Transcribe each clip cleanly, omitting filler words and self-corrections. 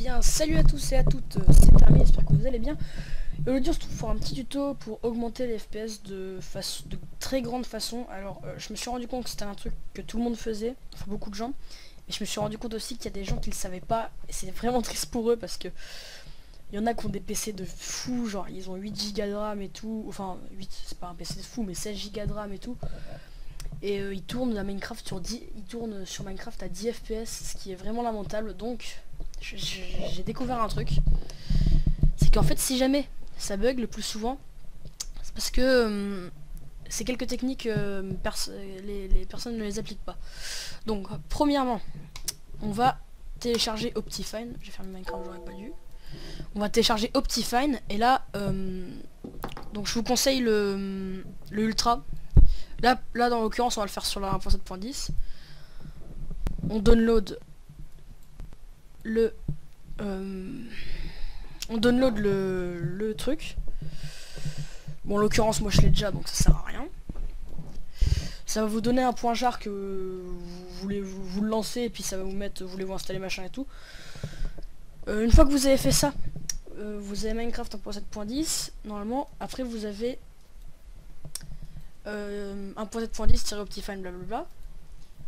bien, salut à tous et à toutes, c'est Permis, j'espère que vous allez bien. Et aujourd'hui on se trouve pour un petit tuto pour augmenter les FPS de très grande façon. Alors je me suis rendu compte que c'était un truc que tout le monde faisait, enfin beaucoup de gens. Et je me suis rendu compte aussi qu'il y a des gens qui le savaient pas. Et c'est vraiment triste pour eux parce que il y en a qui ont des PC de fou, genre ils ont 8 Go de RAM et tout. Enfin 8, c'est pas un PC de fou mais 16 Go de RAM et tout. Et ils tournent à Minecraft sur 10, ils tournent sur Minecraft à 10 FPS, ce qui est vraiment lamentable. Donc j'ai découvert un truc, c'est qu'en fait si jamais ça bug le plus souvent, c'est parce que c'est quelques techniques, les personnes ne les appliquent pas. Donc premièrement, on va télécharger Optifine. J'ai fermé Minecraft, j'aurais pas dû. On va télécharger Optifine et là, donc je vous conseille le Ultra. Là dans l'occurrence on va le faire sur la 1.7.10. On download le truc. Bon en l'occurrence moi je l'ai déjà donc ça sert à rien. Ça va vous donner un point jar que vous voulez vous le lancer et puis ça va vous mettre voulez-vous installer machin et tout. Une fois que vous avez fait ça, vous avez Minecraft 1.7.10 normalement. Après vous avez 1.7.10-Optifine blablabla.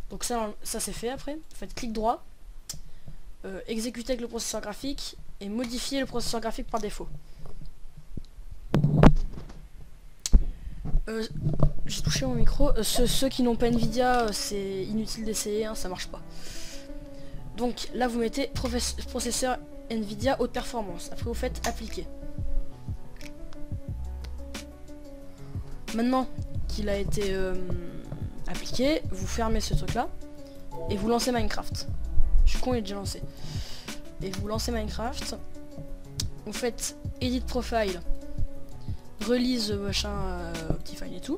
Donc ça c'est fait. Après vous faites clic droit, exécuter avec le processeur graphique et modifier le processeur graphique par défaut. J'ai touché mon micro. Ceux qui n'ont pas Nvidia, c'est inutile d'essayer, hein, ça marche pas. Donc là vous mettez processeur Nvidia haute performance. Après vous faites appliquer. Maintenant qu'il a été appliqué, vous fermez ce truc là et vous lancez Minecraft. Je suis con, il est déjà lancé. Et vous lancez Minecraft. Vous faites edit profile, release machin, Optifine et tout.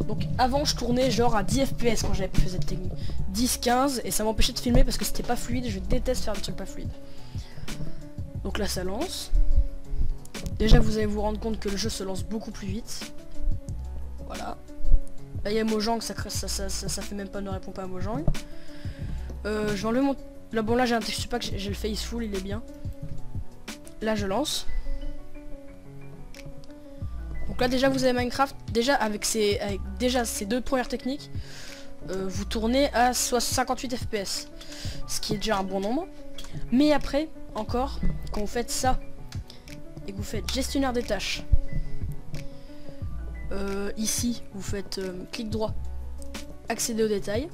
Donc avant je tournais genre à 10 FPS quand j'avais fait cette technique, 10-15, et ça m'empêchait de filmer parce que c'était pas fluide. Je déteste faire des trucs pas fluides. Donc là ça lance. Déjà vous allez vous rendre compte que le jeu se lance beaucoup plus vite. Voilà. Là il y a Mojang, ça fait même pas, ne répond pas à Mojang. Je vais enlever mon... Là bon là j'ai un texture pack, j'ai le Faceful, il est bien. Là je lance. Donc là déjà vous avez Minecraft, déjà avec ces deux premières techniques, vous tournez à 58 FPS. Ce qui est déjà un bon nombre. Mais après, encore, quand vous faites ça, et que vous faites gestionnaire des tâches, ici vous faites clic droit, accéder aux détails.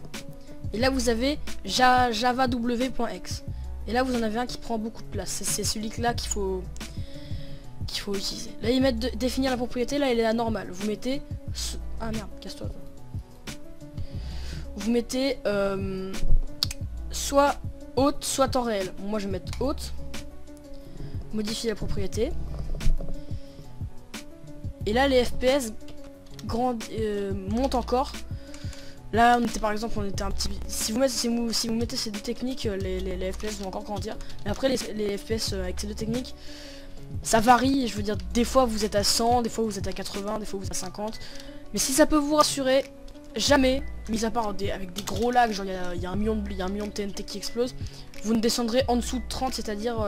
Et là vous avez javaw.exe. Et là vous en avez un qui prend beaucoup de place. C'est celui-là qu'il faut utiliser. Là ils mettent définir la propriété, là elle est la normale. Vous mettez... Ah merde, casse-toi. Vous mettez soit haute, soit temps réel. Bon, moi je vais mettre haute. Modifier la propriété. Et là les FPS montent encore. Là on était par exemple, on était un petit... Si vous mettez ces deux techniques, les FPS vont encore grandir. Mais après les FPS avec ces deux techniques, ça varie. Je veux dire, des fois vous êtes à 100, des fois vous êtes à 80, des fois vous êtes à 50. Mais si ça peut vous rassurer, jamais, mis à part avec des gros lags, genre il y a un million de TNT qui explose, vous ne descendrez en dessous de 30, c'est-à-dire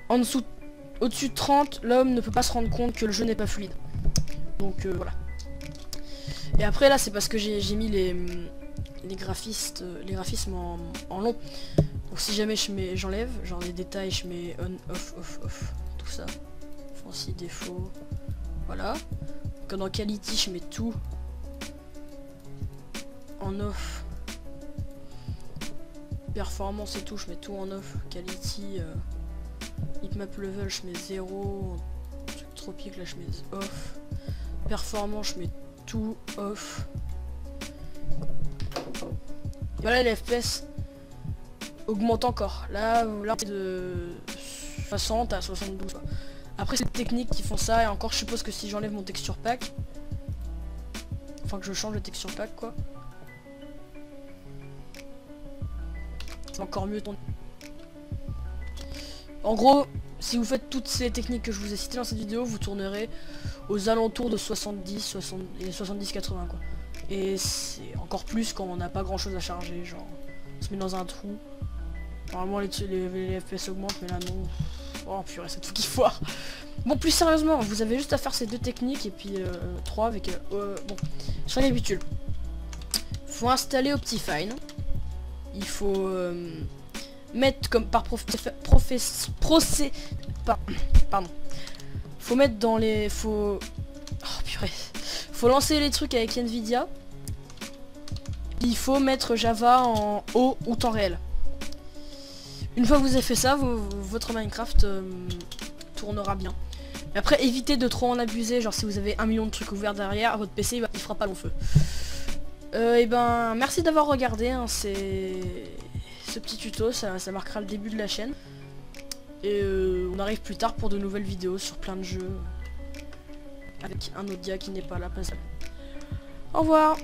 au-dessus de 30, l'homme ne peut pas se rendre compte que le jeu n'est pas fluide. Donc voilà. Et après là c'est parce que j'ai mis les graphismes en long. Donc si jamais j'enlève, genre les détails, je mets on, off, tout ça. Fancy, défaut. Voilà. Donc dans quality je mets tout en off. Performance et tout, je mets tout en off. Quality, hitmap level, je mets 0. Truc tropique là je mets off. Performance, je mets tout off. Voilà, les FPS augmentent encore. Là c'est de 60 à 72 quoi. Après c'est des techniques qui font ça, et encore je suppose que si j'enlève mon texture pack, enfin que je change le texture pack quoi, c'est encore mieux tourner. En gros, si vous faites toutes ces techniques que je vous ai citées dans cette vidéo, vous tournerez aux alentours de 70-80 quoi. Et c'est encore plus quand on n'a pas grand chose à charger, genre on se met dans un trou, Normalement les FPS augmentent, mais là non. Oh purée, c'est tout qu'il foire. Bon, plus sérieusement, vous avez juste à faire ces deux techniques et puis 3 avec... bon, je récapitule. Faut installer Optifine. Il faut mettre comme par pardon. Faut mettre dans les... Oh purée. Faut lancer les trucs avec Nvidia. Il faut mettre Java en haut ou temps réel. Une fois que vous avez fait ça, votre Minecraft tournera bien. Mais après, évitez de trop en abuser. Genre si vous avez 1 million de trucs ouverts derrière, votre PC il fera pas long feu. Et ben, merci d'avoir regardé. Hein, c'est ce petit tuto, ça marquera le début de la chaîne. Et on arrive plus tard pour de nouvelles vidéos sur plein de jeux. Avec un autre gars qui n'est pas là, pas ça. Au revoir.